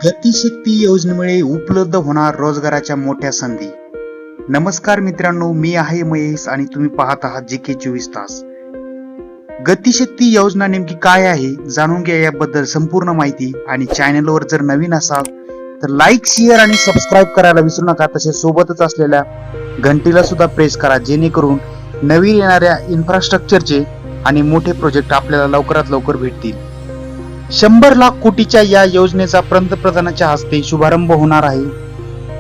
गतिशक्ती योजनेमुळे उपलब्ध होणार रोजगाराच्या मोठ्या संधी. नमस्कार मित्रांनो, मी आहे महेश आणि तुम्ही पाहत आहात GK 24 तास. गतिशक्ती योजना नेमकी काय आहे जाणून घ्या याबद्दल संपूर्ण माहिती. आणि चॅनलवर जर नवीन असाल तर लाईक, शेअर आणि सबस्क्राईब करायला विसरू नका. तसेच सोबतच असलेल्या घंटीला सुद्धा प्रेस करा, जेणेकरून नवीन येणाऱ्या इन्फ्रास्ट्रक्चरचे आणि मोठे प्रोजेक्ट आपल्याला लवकरात लवकर भेटतील. 100 लाख कोटीच्या या योजनेचा पंतप्रधानांच्या हस्ते शुभारंभ होणार आहे.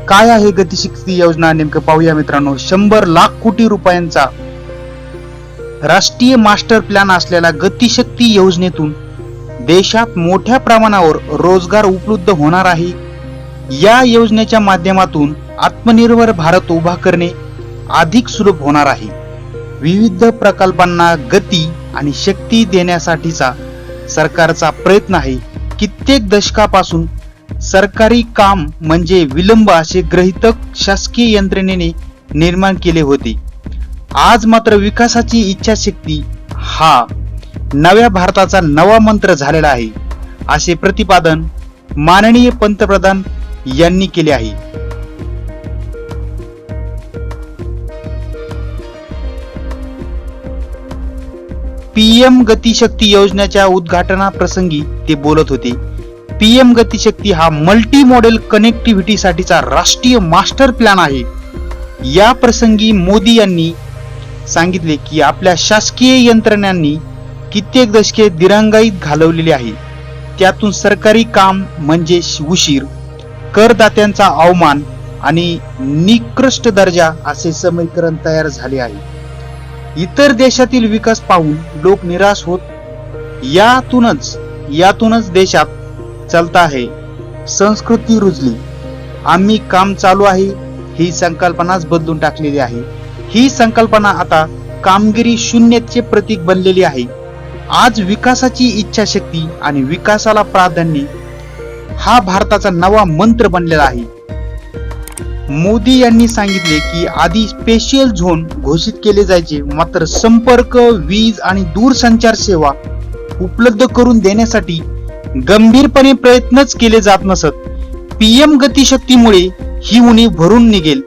काय आहे गतिशक्ती योजना नेमकं पाहूया मित्रांनो. 100 लाख कोटी रुपयांचा राष्ट्रीय मास्टर प्लॅन असलेल्या गतिशक्ती योजनेतून देशात मोठ्या प्रमाणावर रोजगार उपलब्ध होणार आहे. या योजनेच्या माध्यमातून आत्मनिर्भर भारत उभा करणे अधिक सुलभ होणार आहे. विविध प्रकल्पांना गती आणि शक्ती देण्यासाठीचा सरकारचा प्रयत्न आहे. कित्येक दशकापासून सरकारी काम म्हणजे विलंब असे गृहीतक शासकीय यंत्रणेने निर्माण केले होते. आज मात्र विकासाची इच्छाशक्ती हा नव्या भारताचा नवा मंत्र झालेला आहे, असे प्रतिपादन माननीय पंतप्रधान यांनी केले आहे. PM गतिशक्ती योजनेच्या उद्घाटनाप्रसंगी ते बोलत होते. PM गतिशक्ती हा मल्टी मॉडेल कनेक्टिव्हिटी साठीचा राष्ट्रीय मास्टर प्लॅन आहे. या प्रसंगी मोदी यांनी सांगितले की आपल्या शासकीय यंत्रणांनी कित्येक दशके दिरंगाईत घालवलेली आहे. त्यातून सरकारी काम म्हणजे उशीर, करदात्यांचा अवमान आणि निकृष्ट दर्जा असे समीकरण तयार झाले आहे. इतर देशातील विकास पाहून लोक निराश होत. यातूनच देशात चालता आहे संस्कृती रुजली. आम्ही काम चालू आहे ही संकल्पनाच बदलून टाकलेली आहे. ही संकल्पना आता कामगिरी शून्याचे प्रतीक बनलेली आहे. आज विकासाची इच्छाशक्ती आणि विकासाला प्राधान्य हा भारताचा नवा मंत्र बनलेला आहे. मोदी यांनी सांगितले की आधी स्पेशल झोन घोषित केले जायचे, मात्र संपर्क, वीज आणि दूरसंचार सेवा उपलब्ध करून देण्यासाठी गंभीरपणे प्रयत्नच केले जात नसत. PM गतिशक्तीमुळे ही उणीव भरून निघेल.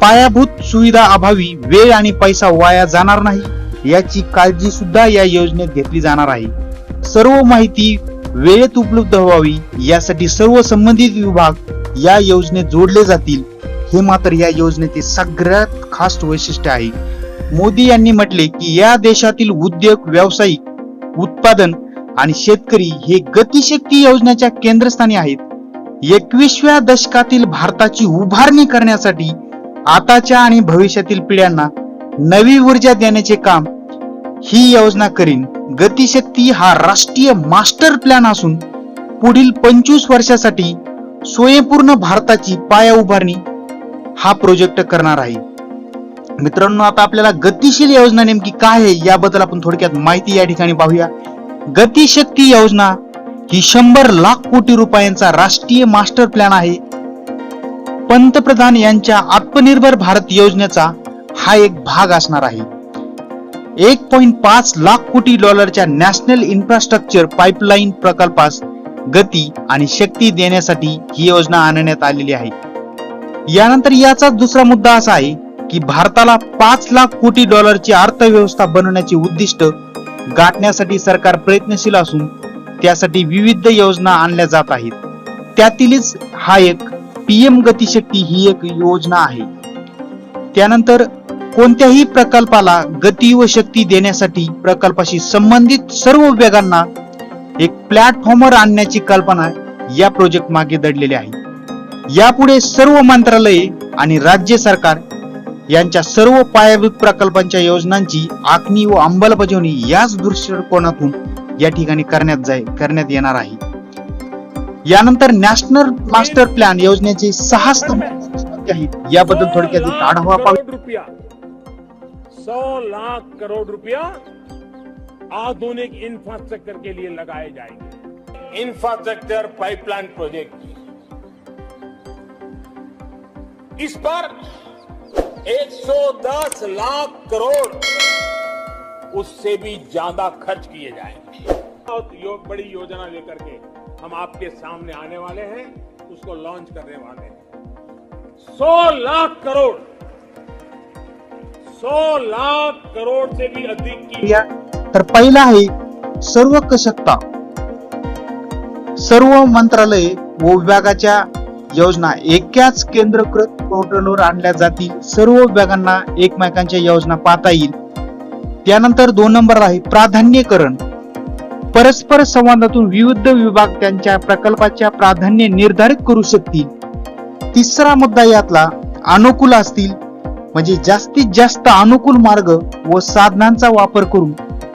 पायाभूत सुविधा अभावी वेळ आणि पैसा वाया जाणार नाही याची काळजी सुद्धा या योजनेत घेतली जाणार आहे. सर्व माहिती वेळेत उपलब्ध व्हावी यासाठी सर्व संबंधित विभाग या योजनेत जोडले जातील. हे मात्र या योजनेचे सगळ्यात खास वैशिष्ट्य आहे. मोदी यांनी म्हटले की या देशातील उद्योग, व्यावसायिक, उत्पादन आणि शेतकरी हे गतिशक्ती योजनेच्या केंद्रस्थानी आहेत. 21व्या दशकातील भारताची उभारणी करण्यासाठी आताच्या आणि भविष्यातील पिढ्यांना नवी ऊर्जा देण्याचे काम ही योजना करीन. गतिशक्ती हा राष्ट्रीय मास्टर प्लॅन असून पुढील 25 वर्षासाठी स्वयंपूर्ण भारताची पाया उभारणी हा प्रोजेक्ट करणार आहे. मित्रांनो, आता आपल्याला गतिशील योजना नेमकी काय आहे याबद्दल आपण थोडक्यात माहिती या ठिकाणी पाहूया. गतिशक्ती योजना ही 100 लाख कोटी रुपयांचा राष्ट्रीय मास्टर प्लॅन आहे. पंतप्रधान यांच्या आत्मनिर्भर भारत योजनेचा हा एक भाग असणार आहे. 1.5 लाख कोटी डॉलरच्या नॅशनल इन्फ्रास्ट्रक्चर पाईपलाईन प्रकल्पास गती आणि शक्ती देण्यासाठी ही योजना आणण्यात आलेली आहे. यानंतर याचा दुसरा मुद्दा असा आहे की भारताला 5 लाख कोटी डॉलरची अर्थव्यवस्था बनवण्याचे उद्दिष्ट गाठण्यासाठी सरकार प्रयत्नशील असून त्यासाठी विविध योजना आणल्या जात आहेत. त्यातीलच हा एक PM गतिशक्ती ही एक योजना आहे. त्यानंतर कोणत्याही प्रकल्पाला गती व शक्ती देण्यासाठी प्रकल्पाशी संबंधित सर्व विभागांना एक प्लॅटफॉर्मवर आणण्याची कल्पना या प्रोजेक्ट मागे दडलेली आहे. यापुढे सर्व मंत्रालये आणि राज्य सरकार यांच्या सर्व पायाभूत प्रकल्पांच्या योजनांची आखणी व अंमलबजावणी याच दृष्टिकोनातून या ठिकाणी करण्यात येणार आहे. यानंतर नॅशनल मास्टर प्लॅन योजनेचे 6 स्तंभ आहेत. याबद्दल थोडक्यात आढावा पाहूया. 100 लाख करोड़ रुपया आधुनिक इंफ्रास्ट्रक्चर के लिए लगाए जाएंगे. इंफ्रास्ट्रक्चर पाइपलाइन प्रोजेक्ट, इस पर 110 लाख करोड़ उससे भी ज्यादा खर्च किए जाएंगे. बहुत बड़ी योजना लेकर के हम आपके सामने आने वाले हैं, उसको लॉन्च करने वाले हैं। 100 लाख करोड़, 100 लाख करोड़ से भी अधिक की तर पहिला आहे सर्व कशकता, सर्व मंत्रालय व विभागाच्या योजना एकाच केंद्रीकृत पोर्टलवर आणल्या जातील, सर्व विभागांना एकमेकांच्या योजना पाहता येईल. त्यानंतर 2 नंबर आहे प्राधान्यकरण, परस्पर संवादातून विविध विभाग त्यांच्या प्रकल्पाच्या प्राधान्य निर्धारित करू शकतील. तिसरा मुद्दा यातला अनुकूल असतील, म्हणजे जास्तीत जास्त अनुकूल मार्ग व साधनांचा वापर करून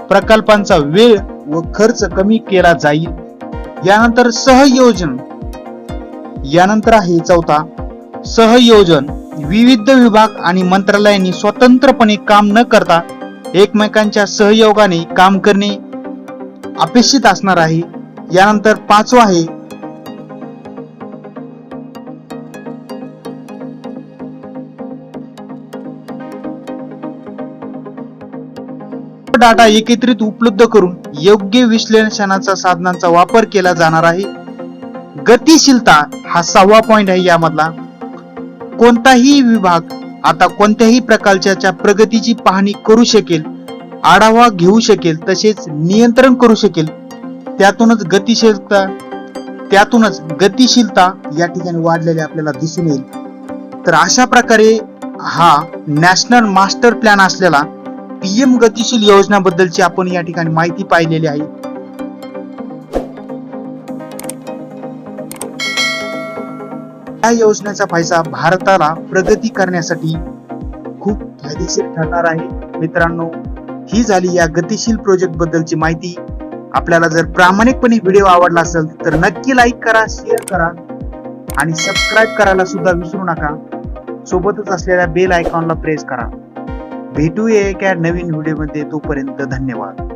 प्रकल्पांचा वेळ व खर्च कमी केला जाईल. यानंतर सहयोजन, यानंतर आहे चौथा सहयोजन, विविध विभाग आणि मंत्रालयांनी स्वतंत्रपणे काम न करता एकमेकांच्या सहयोगाने काम करणे अपेक्षित असणार आहे. यानंतर 5वा आहे डाटा एकत्रित उपलब्ध करून योग्य विश्लेषणाचा साधनांचा वापर केला जाणार आहे. गतिशीलता हा 6वा पॉइंट आहे यामधला. कोणताही विभाग आता कोणत्याही प्रकारच्या प्रगतीची पाहणी करू शकेल, आढावा घेऊ शकेल, तसेच नियंत्रण करू शकेल. त्यातूनच गतिशीलता या ठिकाणी वाढलेली आपल्याला दिसून येईल. तर अशा प्रकारे हा नॅशनल मास्टर प्लॅन असलेला पीएम गतिशील योजनाबद्दलची आपण या ठिकाणी माहिती पाहिलेली आहे. या योजनेचा फायदा भारताला प्रगती करण्यासाठी खूप फायदेशीर ठरणार आहे. मित्रांनो, ही झाली या गतिशील प्रोजेक्ट बद्दलची माहिती. आपल्याला जर प्रामाणिकपणे व्हिडिओ आवडला असेल तर नक्की लाईक करा, शेअर करा आणि सबस्क्राईब करायला सुद्धा विसरू नका. सोबतच असलेल्या बेल आयकॉनला प्रेस करा. भेटूया एका नवीन व्हिडिओमध्ये. तोपर्यंत धन्यवाद.